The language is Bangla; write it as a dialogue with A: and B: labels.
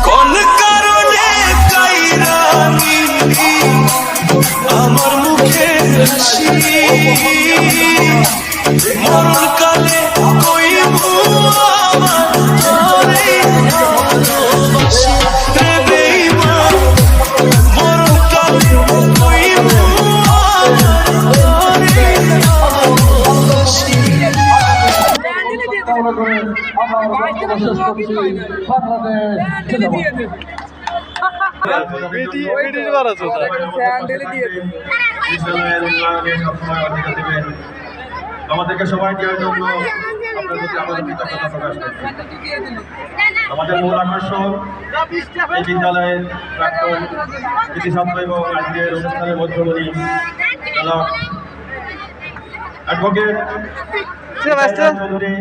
A: কোন কারণে কাইরানি আমার মুখে হাসি মরণ কালে কইবো আমার ভালোবাসি রে বেঈমান মরণ কালে কইবো আমার ভালোবাসি
B: আমাদেরকে সময় দেওয়ার জন্য আপনার প্রতি আমাদের কৃতজ্ঞতা প্রকাশ করছি। আমাদের মূল আকর্ষণ এই বিদ্যালয়ের প্রাক্তন কৃতি ছাত্র এবং আজকের অনুষ্ঠানের মধ্যমণি অ্যাডভোকেট চৌধুরী